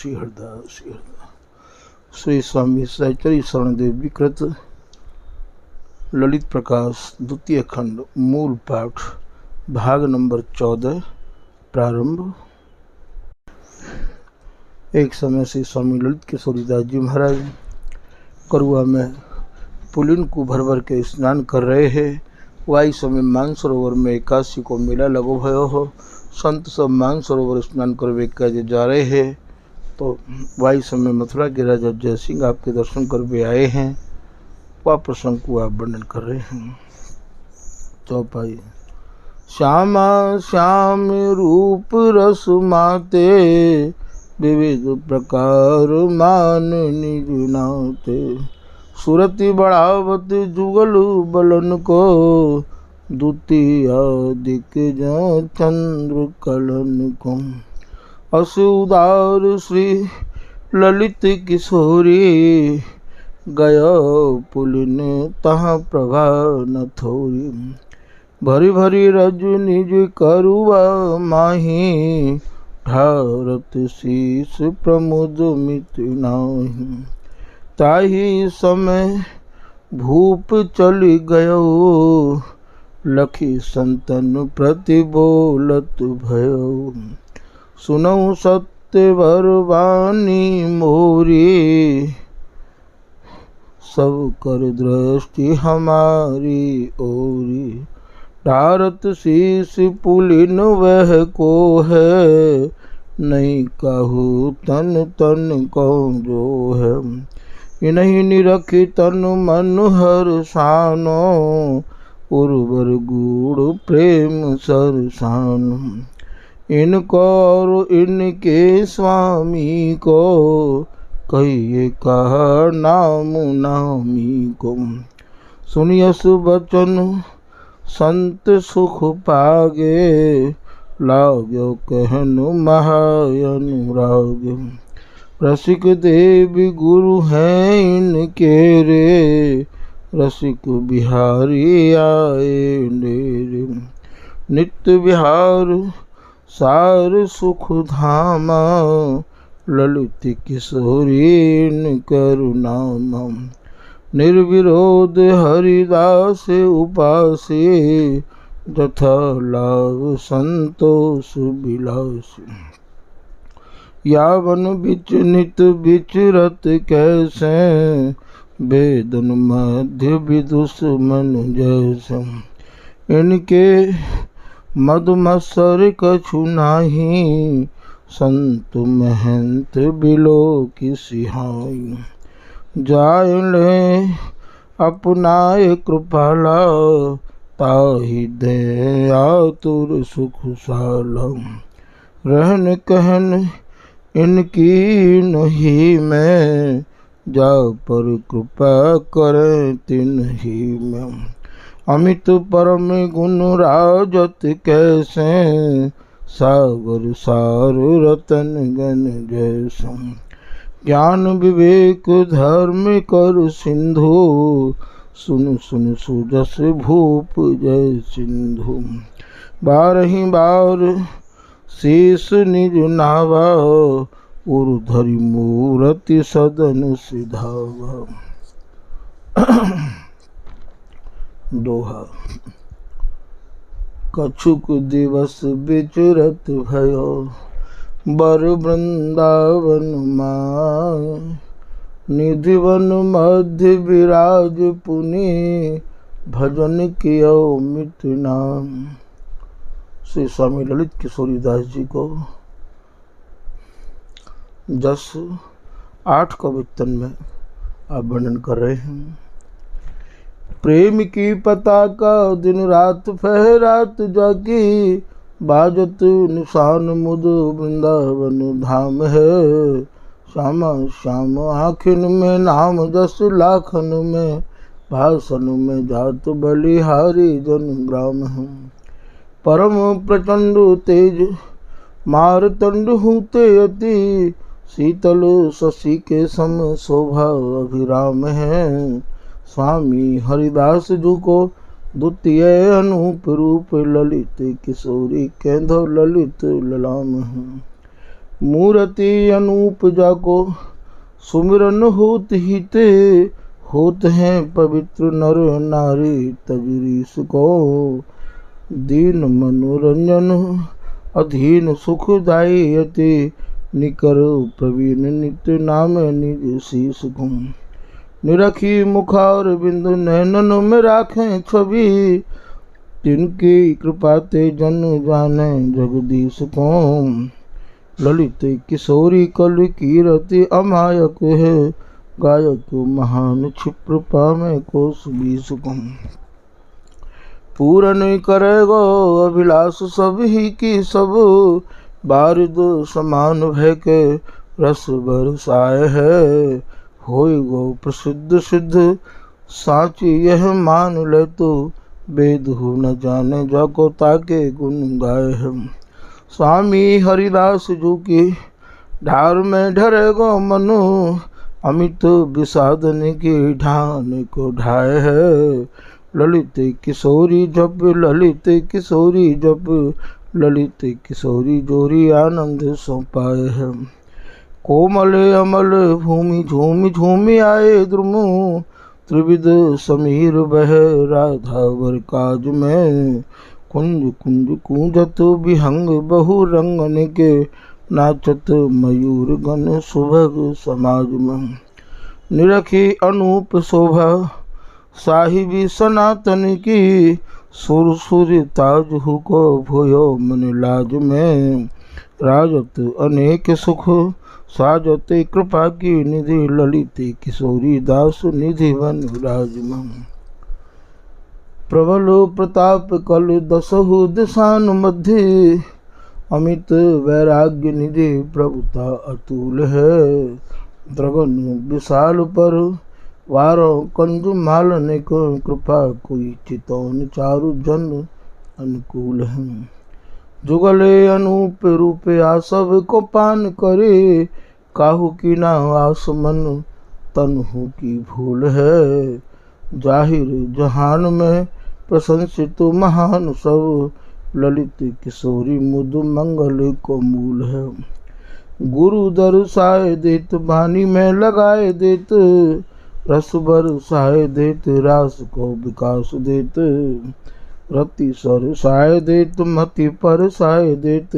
श्री हरदास श्री स्वामी सहचरी शरणदेव विकृत ललित प्रकाश द्वितीय खंड मूल पाठ भाग नंबर 14 प्रारंभ। एक समय से स्वामी ललित किशोरीदास जी महाराज करुआ में पुलिन को भर भर के स्नान कर रहे हैं। वही समय मानसरोवर में एकादशी को मेला लगो भयो हो। संत सब मानसरोवर स्नान करवे के जा रहे हैं, तो वही समय मथुरा के राजा जय सिंह आपके दर्शन करवे आए हैं। वह प्रसंग को आप वर्णन कर रहे हैं। चौपाई। श्यामा श्याम रूप रस माते, विविध प्रकार मान निज नाते। सुरति बढ़ावत जुगल बलन को, द्वितीय दिक चंद्र कलन को। अस उदार श्री ललित किशोरी, गय पुलिन तहाँ प्रभा न थोरी। भरी भरी रज निज करुआ माही, ढारत शीस प्रमुद मित नाही। ताही समय भूप चली गयो, लखी संतन प्रति बोलत भयो। सुनऊ सत्य बरवानी मोरी, सब कर दृष्टि हमारी ओरी। ढारत शीस पुलिन वह को है, नहीं कहू तन तन कौन जो है। इन्हीं निरखी तन मन हर सानो, उर्वर गूढ़ प्रेम सरसानो। इनको और इनके स्वामी को, कहिए कहा नाम नामी को। सुनियस बचन संत सुख पागे, लाग्यो कहन महानुराग। रसिक देव गुरु हैं इनके रे, रसिक बिहारी आए डेरे। नित्य विहार सार सुख धामा, ललित किशोरी करुणामा। निर्विरोध हरिदास उपासे, जथा लाभ संतोष विलासी। यावन बिच नित विचरत कैसे, वेदन मध्य विदुषमन जैसे। इनके मद मत्सर कछु नाही, संत महंत बिलो की सिहाई। जाय ले अपनाए कृपाला, ताहि दे आतुर सुखशाला। रहन कहन इनकी नहीं मैं, जा पर कृपा करें तिन्ही में। अमित परम गुण राजत कैसे, सागर सार रतन गण जैसे। ज्ञान विवेक धर्म कर सिंधु, सुन सुन सुजस भूप जय सिंधु। बारही बार शीस निज नावा, उर्धरि मूरति सदन सिधावा। दोहा। कछुक दिवस विचरत भयो, बर वृंदावन माय। निधिवन मध्य विराज पुनि, भजन कियो मित नाम। श्री स्वामी ललित किशोरीदास जी को जस 8 कवितन में आप वर्णन कर रहे हैं। प्रेम की पताका दिन रात फहरात जाकी, बाजत निशान मुद वृंदावन धाम है। श्यामा श्याम आखिन में नाम जस लाखन में, भाषण में जात बलिहारी जन ग्राम है। परम प्रचंड तेज मारतंड हूते अति, शीतल शशि के सम शोभा अभिराम है। स्वामी हरिदास जी को द्वितीय अनूप रूप, ललित किशोरी केंद्र ललित ललाम है। मूर्ति अनूप जाको सुमिरन होत ही ते, होत हैं पवित्र नर नारी तजरीस को। दीन मनोरंजन अधीन सुखदाई अति, निकर प्रवीण नित्य नाम निज शीस को। निरखी मुखार बिंदु नैनन में राखें छवि, तिनकी कृपा ते जन जाने जगदीश को। ललित किशोरी कल कीरति अमायक है, गायक महान क्षिप्र पामे कोस 20 को। पूरन करेगो अभिलाष सब ही की सब, बारिद समान भय के रस बरसाए है। होय गो प्रसिद्ध सिद्ध साची यह मान ले तो, वेद हो न जाने जाको ताके गुण गाए है। स्वामी हरिदास जी की ढार में ढरेगो मनु, अमित विषादन की ढान को ढाए है। ललित किशोरी जप ललित किशोरी जप, ललित किशोरी जोरी आनंद सो पाए है। कोमल अमल भूमि झूमि झूमि आए द्रुमु, त्रिविध समीर बह राधा वर काज में। कुंज कुंज कूंजत विहंग बहु रंगन के, नाचत मयूर गण सुभग समाज में। निरखी अनूप शोभा साहिबी सनातन की, सुर सुर ताज हुको भोयो मन लाज में। राजत अनेक सुख साजत कृपा की निधि, ललित किशोरी दास निधि वन राज में। प्रबल प्रताप कल दसहु दिशान मध्य, अमित वैराग्य निधि प्रभुता अतुल है। द्रगन विशाल पर वारो कंज मालन को, कृपा कोई चितौन चारु जन अनुकूल है। जुगले अनूप रूप आसव को पान करे, काहू की ना आस मन तनहु की भूल है। जाहिर जहान में प्रशंसित महान सब, ललित किशोरी मुद मंगल को मूल है। गुरु दर्शाए देत बानी में लगाए देत, रस बरसाए देत रास को विकास देत। रति सरसाए देत मति परसाए देत,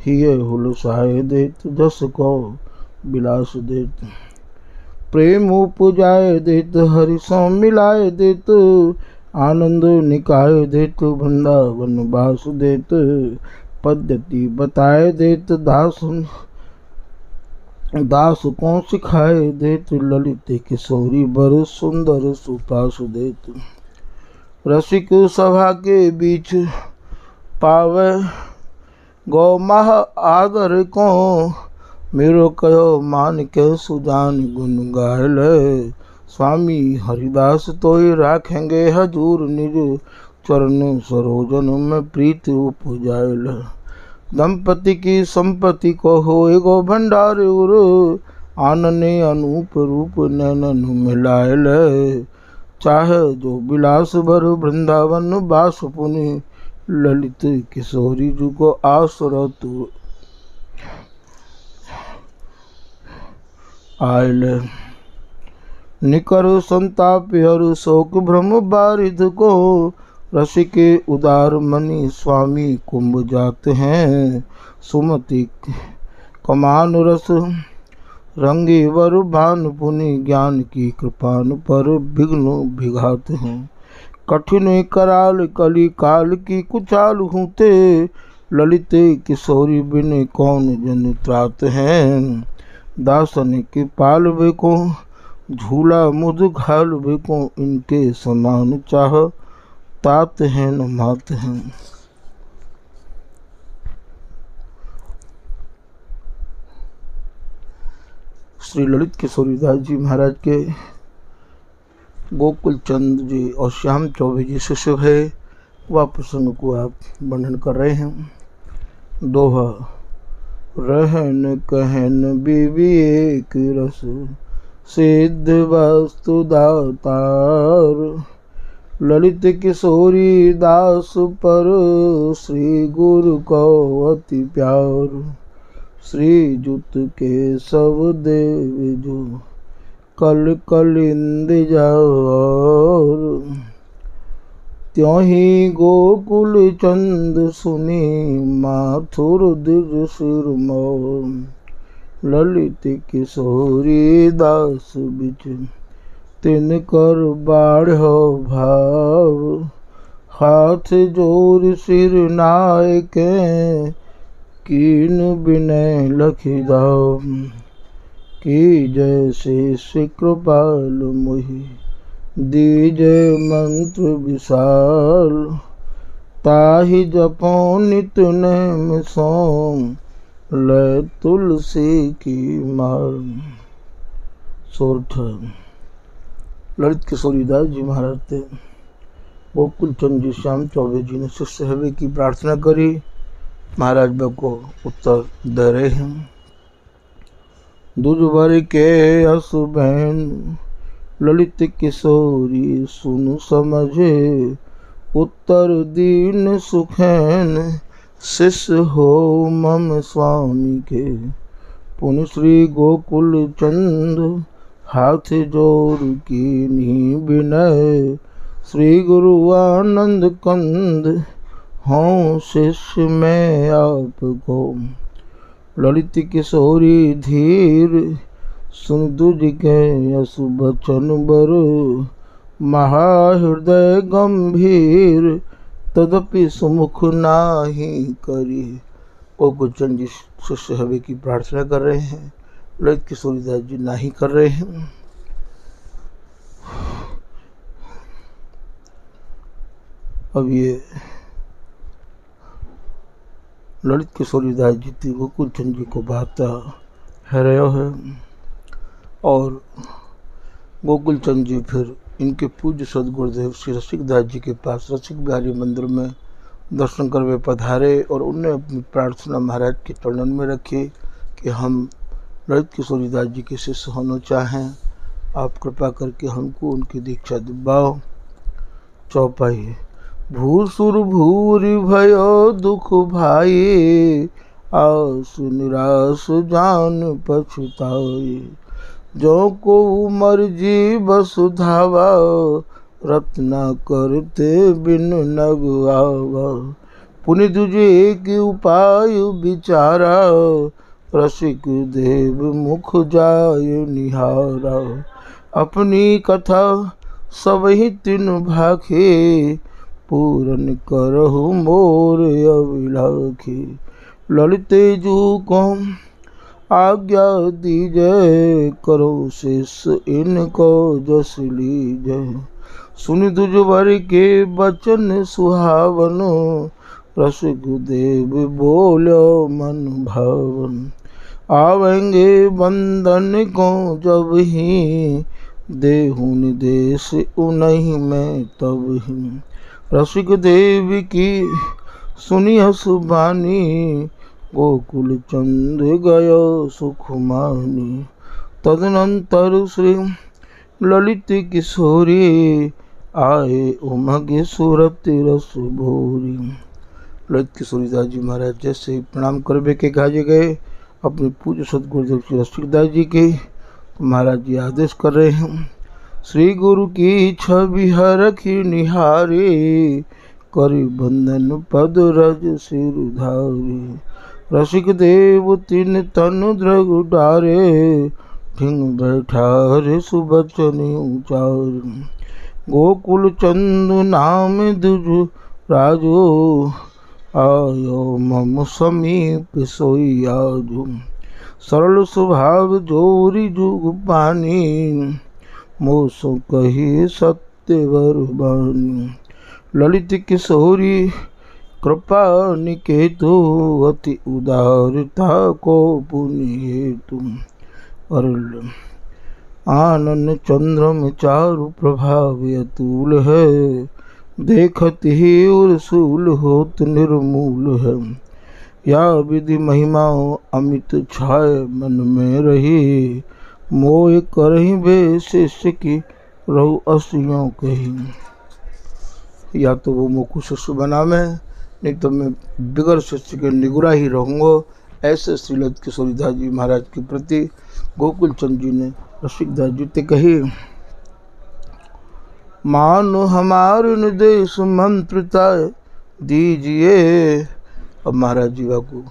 हिय हुलसाए देत जस को विलास देत। प्रेम उपजाए देत हरि सो मिलाए देत, आनंद निकाय देत वृंदावन वास देत। पद्धति बताए देत दास को सिखाए देत, ललित किशोरी बर सुंदर सुपास देत। रसिक सभा के बीच पावे गौ माह आदर को, मेरो कयो मान के सुजान गुण गायल। स्वामी हरिदास तोय राखेंगे हजूर निज, चरण सरोजन में प्रीत उपजायल। दंपति की संपत्ति को होएगो भंडार उर, आनने अनूप रूप नैनन मिलायल। चाहे जो विलास भर वृंदावन बास पुनि, ललित किशोरी जी को आसरत आयल। निकर संताप हर शोक भ्रम बारिध को, रसिके उदार मनी स्वामी कुंभ जाते हैं। सुमति कमान रस रंगे वर भान पुनि, ज्ञान की कृपान पर विघ्न विघात हैं। कठिन कराल कली काल की कुचाल हूते, ललित किशोरी बिन कौन जन त्रात हैं। दासन के पाल बेको झूला मुद घाल बेको, इनके समान चाह तात हैं न मात हैं। श्री ललित किशोरीदास जी महाराज के गोकुल चंद जी और श्याम चौबे जी शिष्य है, वह प्रसंग को आप वर्णन कर रहे हैं। दोहा रहन कहन विवेक रस, सिद्ध वस्तु दातार। ललित किशोरी दास पर, श्री गुरु को अति प्यार। श्री जुत के सब देव जो कल कलिंद जाओ। त्यों गोकुल चंद सुनी माथुर दिज सिर मोर। ललित किशोरी दास बिच तिन कर बाढ़ो भाव। हाथ जोर सिर नायके कीन बिनय लखि दाव। की जैसे कृपाल मोहि दीजे मंत्र विशाल। ताहि जपो नित नेम सोम ले तुलसी की माल। सोरठ ललित किशोरी दास जी महाराज थे। गोकुल चंद जी श्याम चौबे जी ने शिष्य हवे की प्रार्थना करी। महाराज को उत्तर दे रहे हैं। दुर्वर के असुबैन ललित किशोरी सुन समझे। उत्तर दीन सुखैन शिष्य हो मम स्वामी के। पुनि श्री गोकुल चंद हाथ जोड़ कीन्ही विनय। श्री गुरु आनंद कंद हों शिष्य में आपको। ललित किशोरी धीर सुन दुज के असु बचन बर। महाहृदय गंभीर तदपि सुमुख नाही करी। गोकुल चंद जी शिष्य हवे की प्रार्थना कर रहे हैं। ललित किशोरी दास जी नाही कर रहे हैं। अब ये ललित किशोरी दास जी थी गोकुल चंद जी को बाता है रहे है। और गोकुल चंद जी फिर इनके पूज्य सदगुरुदेव श्री रसिक दास जी के पास रसिक बिहारी मंदिर में दर्शन करवे पधारे। और उनने अपनी प्रार्थना महाराज के चरणन में रखी कि हम ललित किशोरी दास जी के शिष्य होना चाहें। आप कृपा करके हमको उनकी दीक्षा दिलवाओ। चौपाई। भूसुर भूरि भयो दुख भाई। आसु निराश जान पछुताई। जो को मर्जी वसुधावा। रत्ना करते बिन नग आवा। पुनि दुजे के उपाय विचारा। रसिक देव मुख जाय निहारा। अपनी कथा सबहि तिन भाखे। पूरन करहु मोर अभिलाखी। ललित जू को आज्ञा दीजै। करो शिष्य इनको जस लीजै। सुनि दुजवर के बचन सुहावन। रसिक देव बोलो मन भावन। आवेंगे बंदन को जब ही। देहु निदेश उन्हीं में तब ही। रसिक देव की सुनी हसुबानी। गोकुल चंद गयो सुख मानी। तदनंतर श्री ललित किशोरी। आए उमगे सूरत रस भोरी। ललित किशोरी दास जी महाराज जैसे प्रणाम करवे के गाजे गए अपने पूज्य सदगुरुदेव श्री रसिक दास जी के। महाराज जी आदेश कर रहे हैं। श्री गुरु की छवि हरखी निहारे। करि बंदन पद रज सिर धारी। रसिक देव तिन तनु द्रग डारे। ढिंग बैठारे सुबचन उचार। गोकुल चंद नाम दुज राजो। आयो मम समीप सोई आजो। सरल स्वभाव जोरी जुग पानी। मोसो कही सत्यवर बानी। ललित किशोरी कृपा निकेतु। अति उदारता को पुनि हेतु। आनन चंद्रम चारु प्रभाव अतुल है। देखत ही उर्सूल होत निर्मूल है। या विधि महिमा अमित छाय मन में रही। मोह करही बे शिष्य की रहु असियों कही। या तो वो मुख शिष्य बनावे नहीं तो मैं बिगर शिष्य के निगुरा ही रहूँगा। ऐसे श्री ललित किशोरीदास जी महाराज के प्रति गोकुल चंद जी ने रसिकदास जी ते कही, मानो हमारे निर्देश मंत्रता दीजिए। अब महाराज जीवा को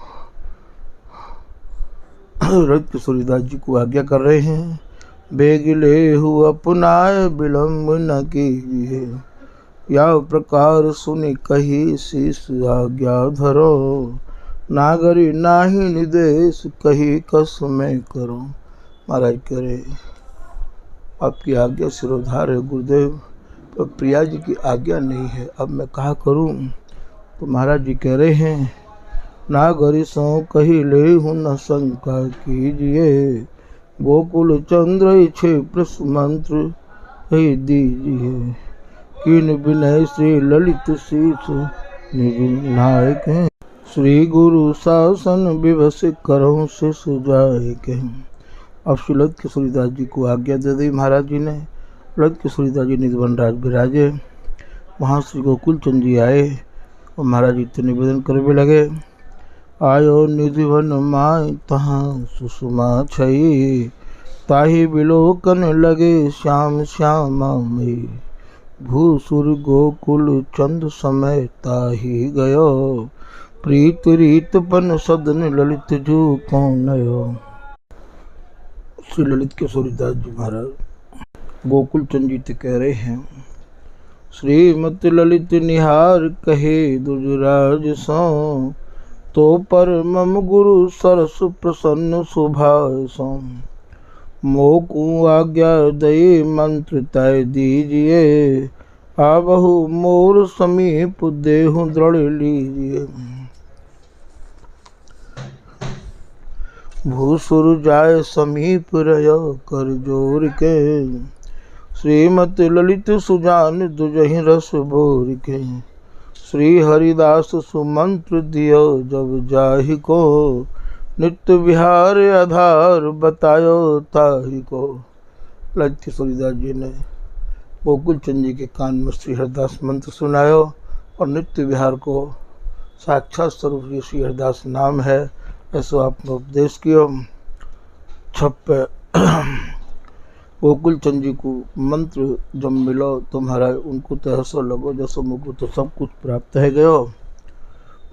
ललित किशोरीदास जी को आज्ञा कर रहे हैं, बेगिले हुआ अपनाए विलम्ब न कीजिए, या प्रकार सुनि कही शीश आज्ञा धरो, नागरी नाही निदेश कही कस में करो। महाराज कह रहे आपकी आज्ञा सिरोधार है गुरुदेव, तो प्रिया जी की आज्ञा नहीं है, अब मैं कहा करूं। तो महाराज जी कह रहे हैं, नागरी सो कही ले हूँ न शंका कीजिए, गोकुल चंद्र क्षिप्र मंत्र ही दीजिए, कीन विनय श्री ललित शीश नायक हैं, श्री गुरु शासन विवश करो शिष जाए के। अब श्री ललित किशोरीदास जी को आज्ञा दे दी महाराज जी ने। ललित किशोरीदास जी निधवन राज विराजे। वहाँ श्री गोकुल चंद जी आए और महाराज जी तो निवेदन करने लगे, आयो निधिवन माय तहाँ सुषमा छई, ताहि विलोकन लगे श्याम श्यामा मई, भूसुर गोकुल चंद समय ताहि गयो, प्रीत रीत पन सदन ललित जू कौनयो। श्री ललित किशोरीदास जी महाराज गोकुल चंद जी ते कह रहे हैं, श्रीमत ललित निहार कहे दुजराज सो, तो पर मम गुरु सरस प्रसन्न सुभाव सो, मोकु आज्ञा दई मंत्र तय दीजिए, आबहु मोर समीप देहु दृढ़ लीजिए, भूसुर जाय समीप रयो कर जोर के, श्रीमत ललित सुजान दुजहि रस बोर के, श्री हरिदास सुमंत्र दियो जब जाहि को, नित्य विहार आधार बतायो ताहि को। ललित किशोरीदास जी ने गोकुल चंद जी के कान में श्री हरिदास मंत्र सुनायो और नित्य विहार को साक्षात स्वरूप श्री हरिदास नाम है ऐसा आपने उपदेश किया। छप्पे गोकुल चंद जी को मंत्र जब मिलो तो महाराज उनको तो ऐसा लगो जैसे मुझको तो सब कुछ प्राप्त है गयो।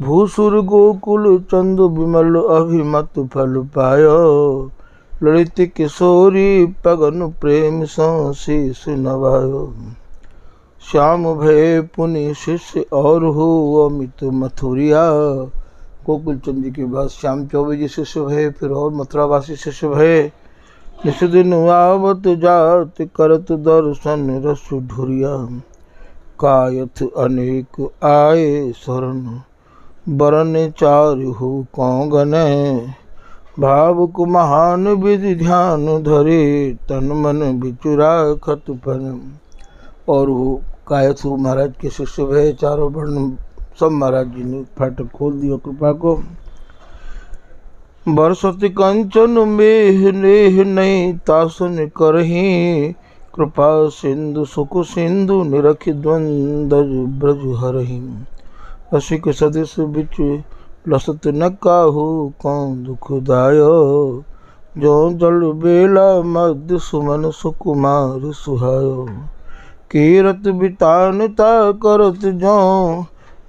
भूसुर गोकुल चंद विमल अभिमत फल पायो, ललित किशोरी पगन प्रेम सो शीस नवायो, श्याम भय पुनि शिष्य और हो अमित मथुरिया। गोकुल चंद जी के बाद श्याम चौबे जी शिष्य भय, फिर और मथुरावासी शिष्य भय। निस दिन आवत जात करत दर्शन रस ढुरिया, कायथ अनेक आए शरण बरन चार हो कौगने, भावुक महान विधि ध्यान धरे तन मन बिचुरा खत पर। और वो कायथ महाराज के शिष्य भय, चारों वर्ण सब महाराज जी ने फाटक खोल दिया कृपा को। बरसति कंचन मेह नेह नहीं तासन करही, कृपा सिंधु सुख सिंधु निरखि द्वंद्व ब्रज हरही, रसिक सदृश बिच लसत न काहू कौन दुखदायो, जो जल बेला मध्य सुमन सुकुमार सुहायो, कीरत बितानता करत जो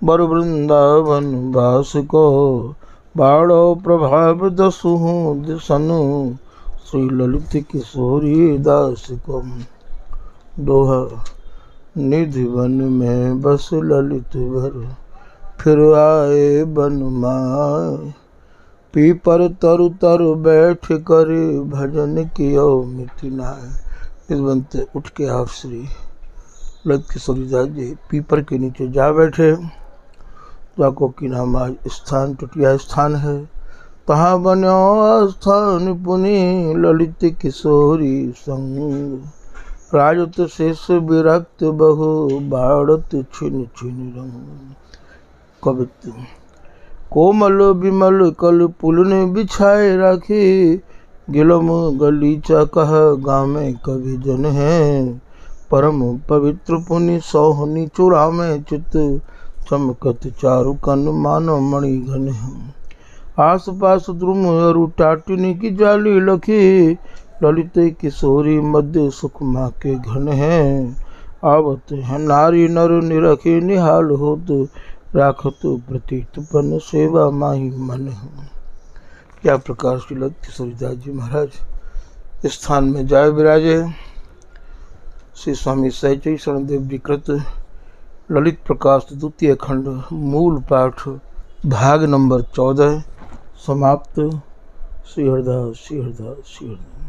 बर वृंदावन वास को, बाड़ो प्रभाव दसुहु दिसनु श्री ललित किशोरी दास को। दोहा निधि वन में बस ललित भर, फिर आए बन माय, पीपर तरु तरु बैठ कर भजन कियो मिति नाय। इस बनते उठ के आप श्री ललित किशोरीदास जी पीपर के नीचे जा बैठे। जाको की नाम आज स्थान टुटिया स्थान है, तहाँ बन्यो स्थान पुनि ललित किशोरी संग, राजत शेष विरक्त बहु बाड़त छिन छिन रंग। कवित्व कोमल विमल कल पुलने बिछाए राखी, गिलम गलीचा कह गामे कवि जन है, परम पवित्र पुनि सोहनी चूड़ा में चित, चमकत चारु कन मानो मणि घन। आस पास द्रुम अरु टाटिनी की जाली लखी, ललित किशोरी मध्य सुखमा के घन हैं। आवत है नारी नर निरखी निहाल होत, राखत प्रतीत पन सेवा माही मन। क्या प्रकार श्री ललित किशोरीदास जी महाराज इस स्थान में जाए विराजे। श्री स्वामी सहचरी शरणदेव जी कृत ललित प्रकाश द्वितीय खंड मूल पाठ भाग नंबर 14 समाप्त। श्री हरिदास श्री हरिदास श्री हरिदास।